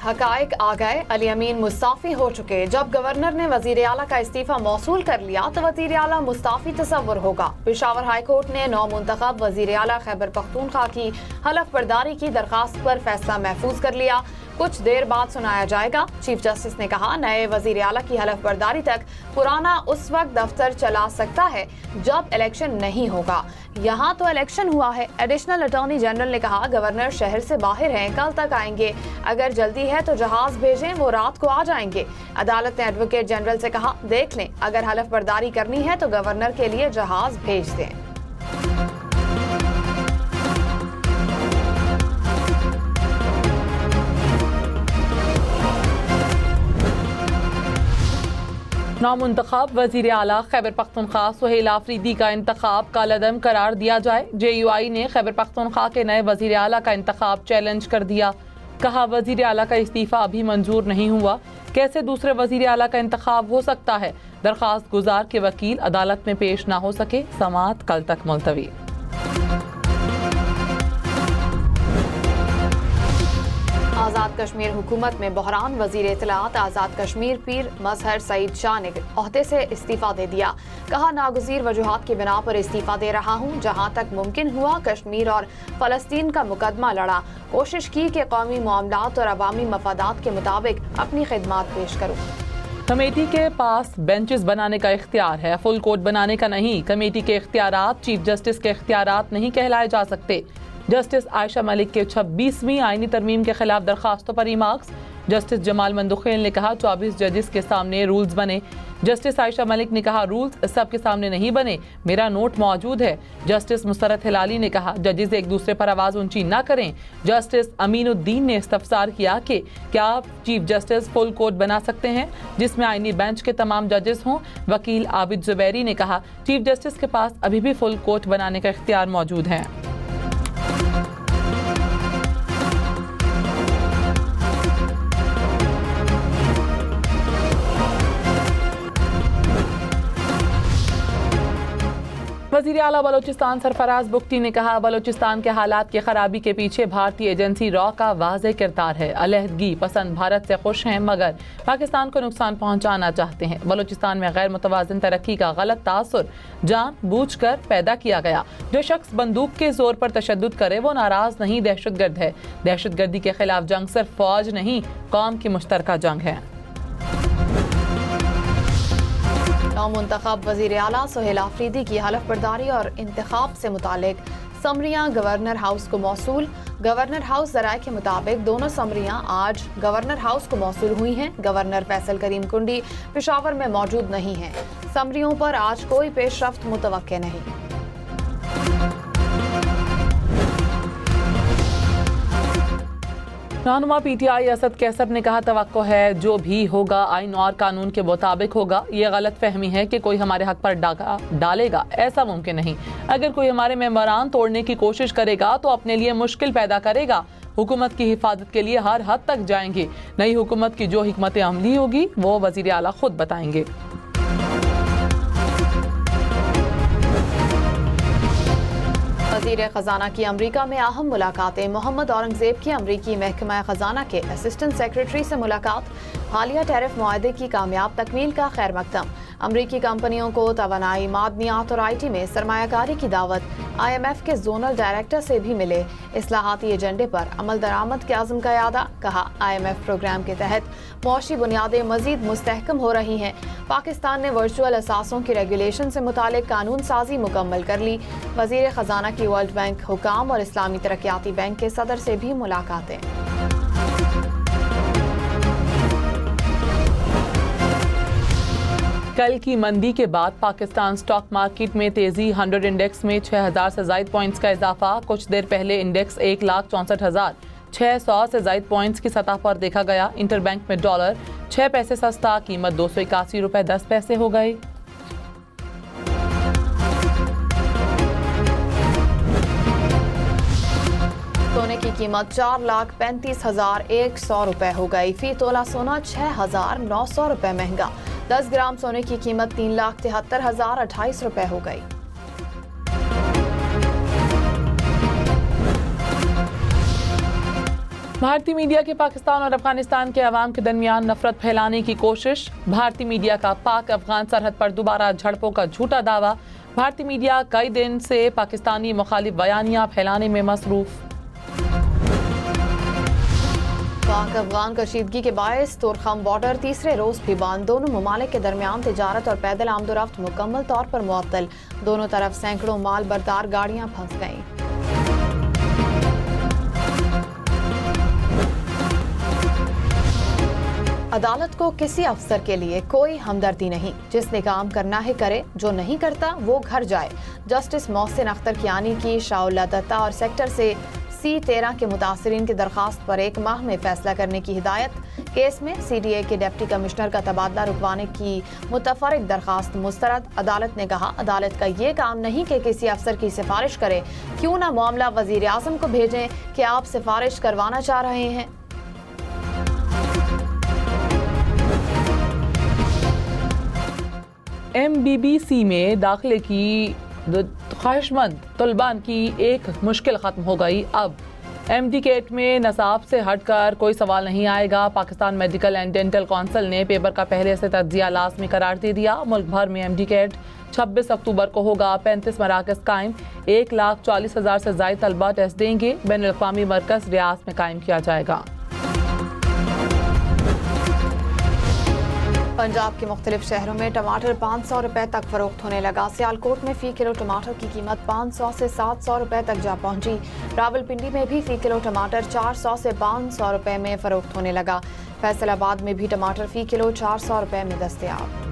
हकायक आ गए। अली अमीन मुस्ताफी हो चुके। जब गवर्नर ने वजीर आला का इस्तीफा मौसूल कर लिया तो वजीर आला मुस्ताफी तस्वर होगा। पेशावर हाई कोर्ट ने नौ मुंतखब वजीर आला खैबर पख्तूनख्वा की हलफ बर्दारी की दरखास्त पर फैसला महफूज कर लिया। कुछ देर बाद सुनाया जाएगा। चीफ जस्टिस ने कहा, नए वजीर आला की हलफ बर्दारी तक पुराना उस वक्त दफ्तर चला सकता है जब इलेक्शन नहीं होगा। यहाँ तो इलेक्शन हुआ है। एडिशनल अटॉर्नी जनरल ने कहा, गवर्नर शहर से बाहर हैं, कल तक आएंगे। अगर जल्दी है तो जहाज भेजें, वो रात को आ जाएंगे। अदालत ने एडवोकेट जनरल से कहा, देख लें, अगर हलफ बर्दारी करनी है तो गवर्नर के लिए जहाज भेज दें। नामुंतखब वजीर आला खैबर पख्तूनख्वा सुहेल आफरीदी का इंतखाब कालअदम करार दिया जाए। JUI ने खैबर पख्तूनख्वा के नए वजीर आला का इंतखाब चैलेंज कर दिया। कहा, वजीर आला का इस्तीफा अभी मंजूर नहीं हुआ, कैसे दूसरे वजीर आला का इंतखाब हो सकता है। दरखास्त गुजार के वकील अदालत में पेश न हो सके, समाअत कल तक मुलतवी। आज़ाद कश्मीर हुकूमत में बहरान। वजीर इत्तलात आज़ाद कश्मीर पीर मजहर सईद शाह ने ओहदे से इस्तीफा दे दिया। कहा, नागुज़ीर वजूहात की बिना पर इस्तीफा दे रहा हूँ। जहाँ तक मुमकिन हुआ कश्मीर और फ़लस्तीन का मुकदमा लड़ा। कोशिश की कि कौमी मामलात और अवामी मफादात के मुताबिक अपनी खिदमात पेश करूँ। कमेटी के पास बेंचेस बनाने का इख्तियार है, फुल कोर्ट बनाने का नहीं। कमेटी के इख्तियारात चीफ जस्टिस के इख्तियारात नहीं कहलाए जा सकते। जस्टिस आयशा मलिक के 26वीं आईनी तरमीम के खिलाफ दरखास्तों पर ईमार्क्स। जस्टिस जमाल मंदुखेल ने कहा, 24 जजेस के सामने रूल्स बने। जस्टिस आयशा मलिक ने कहा, रूल्स सबके सामने नहीं बने, मेरा नोट मौजूद है। जस्टिस मुसरत हिलाली ने कहा, जजेस एक दूसरे पर आवाज़ ऊंची ना करें। जस्टिस अमीनुद्दीन ने इस्तफसार किया कि क्या चीफ जस्टिस फुल कोर्ट बना सकते हैं जिसमें आईनी बेंच के तमाम जजेस हों। वकील आबिद जुबैरी ने कहा, चीफ जस्टिस के पास अभी भी फुल कोर्ट बनाने का इख्तियार मौजूद है। वज़ीर आला बलोचिस्तान सरफराज बुख्ती ने कहा, बलोचिस्तान के हालात की खराबी के पीछे भारतीय एजेंसी रॉ का वाज़ेह किरदार है। अलहदगी पसंद भारत से खुश हैं मगर पाकिस्तान को नुकसान पहुंचाना चाहते हैं। बलोचिस्तान में गैर मुतवाज़िन तरक्की का गलत तासुर जानबूझकर पैदा किया गया। जो शख्स बंदूक के जोर पर तशद्दुद करे वो नाराज नहीं, दहशतगर्द है। दहशतगर्दी के खिलाफ जंग सिर्फ फौज नहीं, कौम की मुश्तरका जंग है। मुंतखब वजीर आला सुहेल आफरीदी की हलफ बर्दारी और इंतखाब से मुतालिक समरियां गवर्नर हाउस को मौसूल। गवर्नर हाउस ज़राए के मुताबिक दोनों समरियां आज गवर्नर हाउस को मौसूल हुई हैं। गवर्नर फैसल करीम कुंडी पेशावर में मौजूद नहीं हैं। समरियों पर आज कोई पेशरफ्त मुतवक्के नहीं। रहनुमा PTI असद कैसर ने कहा, तवक्को है जो भी होगा आइन और कानून के मुताबिक होगा। ये गलत फहमी है कि कोई हमारे हक पर डाका डालेगा, ऐसा मुमकिन नहीं। अगर कोई हमारे मेमोरान तोड़ने की कोशिश करेगा तो अपने लिए मुश्किल पैदा करेगा। हुकूमत की हिफाजत के लिए हर हद तक जाएंगे। नई हुकूमत की जो हिकमत अमली होगी वो वजीर आला खुद बताएंगे। वज़ीर ख़ज़ाना की अमरीका में अहम मुलाकातें। मोहम्मद औरंगज़ेब की अमरीकी महकमा ख़ज़ाना के असिस्टेंट सेक्रेटरी से मुलाकात। हालिया टैरिफ मुआहदे की कामयाब तकमील का खैर मकदम। अमरीकी कंपनियों को तवानाई, मादनियात और IT में सरमायाकारी की दावत। IMF के जोनल डायरेक्टर से भी मिले। इस्लाहाती एजेंडे पर अमल दरामद के आज़म का यादा। कहा, IMF प्रोग्राम के तहत मुआशी बुनियादें मज़ीद मुस्तहकम हो रही हैं। पाकिस्तान ने वर्चुअल असासों की रेगुलेशन से मुतालिक कानून साजी मुकम्मल कर ली। वज़ीर ख़ज़ाना की वर्ल्ड बैंक हुकाम और इस्लामी तरक्याती बैंक के सदर से भी मुलाकातें। कल की मंदी के बाद पाकिस्तान स्टॉक मार्केट में तेजी। 100 इंडेक्स में 6000 से ज़ायद पॉइंट्स का इजाफा। कुछ देर पहले इंडेक्स 1,64,600 से ज़ायद पॉइंट्स की सतह पर देखा गया। इंटरबैंक में डॉलर 6 पैसे सस्ता, कीमत 281 रुपए 10 पैसे हो गई। सोने की कीमत 4,35,100 रुपए हो गई। फी तोला सोना 6,900 रुपए महंगा। 10 ग्राम सोने की कीमत 3,73,028 रुपए हो गई। भारतीय मीडिया की पाकिस्तान और अफगानिस्तान के अवाम के दरमियान नफरत फैलाने की कोशिश। भारतीय मीडिया का पाक अफगान सरहद पर दोबारा झड़पों का झूठा दावा। भारतीय मीडिया कई दिन से पाकिस्तानी मुखालिफ बयानियां फैलाने में मसरूफ। पाक अफगान कशीदगी के बायस तोरखम बॉर्डर तीसरे रोज भी बंद। दोनों ममालिक के दरमियान तिजारत और पैदल आमदोरफ्त मुकम्मल तौर पर मुअत्तल। दोनों तरफ सैकड़ों माल बरदार गाड़ियां फंस गईं। अदालत को किसी अफसर के लिए कोई हमदर्दी नहीं। जिसने काम करना है करे, जो नहीं करता वो घर जाए। जस्टिस मोहसिन अख्तर कियानी की शाउला दत्ता और सेक्टर से C13 के मुतासरीन की दरखास्त पर 1 माह में फैसला करने की हिदायत। केस में CDA के डिप्टी कमिश्नर का तबादला रुकवाने की मुतफरिक दरखास्त मुस्तरद। अदालत ने कहा, अदालत का ये काम नहीं कि किसी अफसर की सिफारिश करे। क्यों ना मामला वजीर आजम को भेजें कि आप सिफारिश करवाना चाह रहे हैं। MBBC में दाखिले की ख्वाहिशमंद तलबान की एक मुश्किल ख़त्म हो गई। अब MDCAT में नसाब से हटकर कोई सवाल नहीं आएगा। Pakistan medical and dental council ने पेपर का पहले से तज्जिया लाज़मी करार दे दिया। मुल्क भर में MDCAT 26 अक्टूबर को होगा। 35 मराकज़ कायम। 1,40,000 से ज़ायद तलबा टेस्ट देंगे। बैनुल-अक़वामी मरकज़ रियाद में कायम किया जाएगा। पंजाब के मुख्तलिफ शहरों में टमाटर 500 रुपए तक फरोख्त होने लगा। सियालकोट में फ़ी किलो टमाटर की कीमत 500 से 700 रुपए तक जा पहुंची। रावलपिंडी में भी फ़ी किलो टमाटर 400 से 500 रुपए में फरोख्त होने लगा। फैसलाबाद में भी टमाटर फ़ी किलो 400 रुपए में दस्तयाब।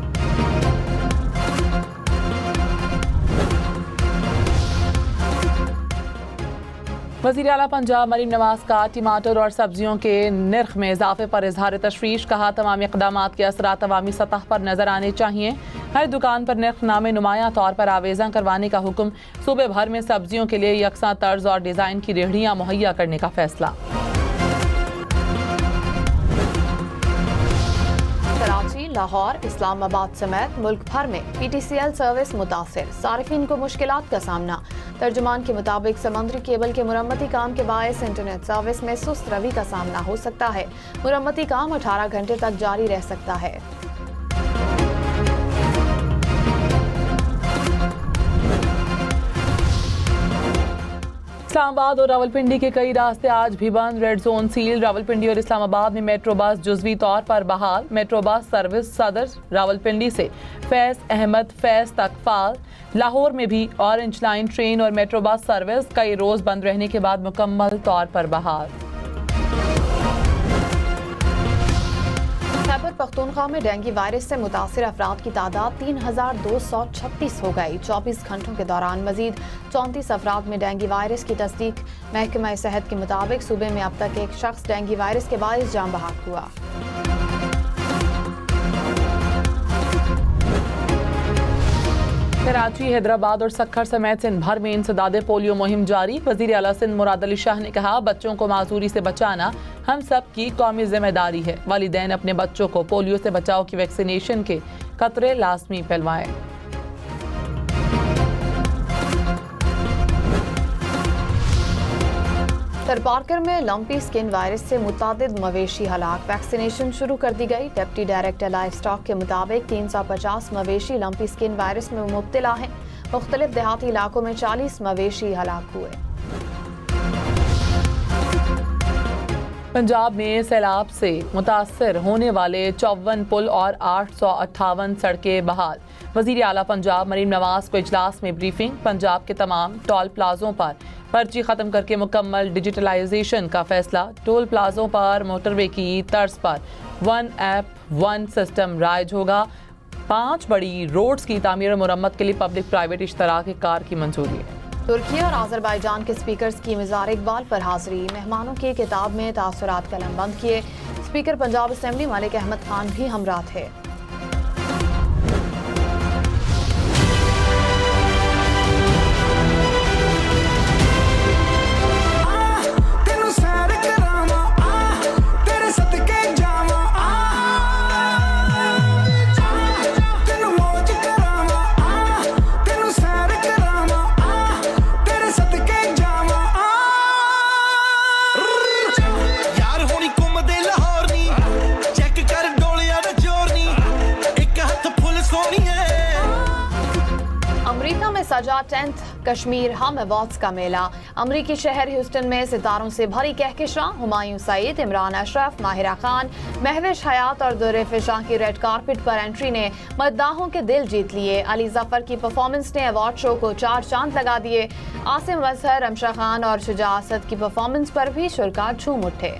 वज़ीर आला पंजाब मरीम नवाज का टमाटर और सब्जियों के निर्ख में इजाफे पर इजहार तशवीश। कहा, तमाम इक़दामात के असरात अवामी सतह पर नजर आने चाहिए। हर दुकान पर निर्खनामे नुमाया तौर पर आवेज़ा करवाने का हुक्म। सूबे भर में सब्जियों के लिए यकसा तर्ज और डिज़ाइन की रेहड़ियाँ मुहैया करने का फैसला। कराची, लाहौर, इस्लामाबाद समेत मुल्क भर में PTCL सर्विस मुतासिर। सारिफिन को मुश्किलात का सामना। तर्जुमान के मुताबिक समंदरी केबल के मुरम्मती काम के बायस इंटरनेट सर्विस में सुस्त रवि का सामना हो सकता है। मुरम्मती काम 18 घंटे तक जारी रह सकता है। इस्लामाबाद और रावलपिंडी के कई रास्ते आज भी बंद। Red zone seal. रावलपिंडी और इस्लामाबाद में मेट्रो बस जुज़वी तौर पर बहाल। मेट्रो बस सर्विस सदर रावलपिंडी से फैज़ अहमद फैज़ तक फाल। लाहौर में भी ऑरेंज लाइन ट्रेन और मेट्रो बस सर्विस कई रोज बंद रहने के बाद मुकम्मल तौर पर बहाल। खैबर पख्तूनख्वा में डेंगू वायरस से मुतासिर अफराद की तादाद 3,236 हो गई। 24 घंटों के दौरान मजीद 34 अफराद में डेंगू वायरस की तस्दीक। महकमा सेहत के मुताबिक सूबे में अब तक एक शख्स डेंगू वायरस के बायस जान बहक हुआ। कराची, हैदराबाद और सक्खर समेत सिंध भर में इंसदादे पोलियो मुहिम जारी। वज़ीर आला सिंध मुराद अली शाह ने कहा, बच्चों को माजूरी से बचाना हम सब की कौमी जिम्मेदारी है। वालिदैन अपने बच्चों को पोलियो से बचाव की वैक्सीनेशन के कतरे लाजमी पिलवाएं। तरपारकर में लंपी स्किन वायरस से मुतादिद मवेशी हलाक। वैक्सीनेशन शुरू कर दी गई। डिप्टी डायरेक्टर लाइफ स्टॉक के मुताबिक 350 मवेशी लंपी स्किन वायरस में मुब्तला हैं। मुख्तलिफ देहाती इलाकों में 40 मवेशी हलाक हुए। पंजाब में सैलाब से मुतासर होने वाले 54 पुल और 858 सड़कें बहाल। वज़ीर आला पंजाब मरीम नवाज को इजलास में ब्रीफिंग। पंजाब के तमाम टोल प्लाजों पर पर्ची ख़त्म करके मुकम्मल डिजिटलाइजेशन का फैसला। टोल प्लाजों पर मोटरवे की तर्ज पर 1 ऐप 1 सिस्टम राइज होगा। 5 बड़ी रोड्स की तामीर और मुरम्मत के लिए पब्लिक प्राइवेट इश्तराक कार की मंजूरी है। तुर्की और आज़रबाईजान के स्पीकर्स की मज़ार इकबाल पर हाजिरी। मेहमानों की किताब में तासुरात कलम बंद किए। स्पीकर पंजाब असेंबली मलिक अहमद खान भी हमरा थे। अमेरिका में सजा 10th कश्मीर हम अवार्ड्स का मेला। अमेरिकी शहर ह्यूस्टन में सितारों से भरी कहकशां। हुमायूं सईद, इमरान अशरफ, माहिरा खान, महविश हयात और दुर्रे फिजा की रेड कारपेट पर एंट्री ने मद्दाहों के दिल जीत लिए। अली जफर की परफॉर्मेंस ने अवार्ड शो को 4 चांद लगा दिए। आसिम अजहर, अमशा खान और शुजा असद की परफॉर्मेंस पर भी शुरा झूम उठे।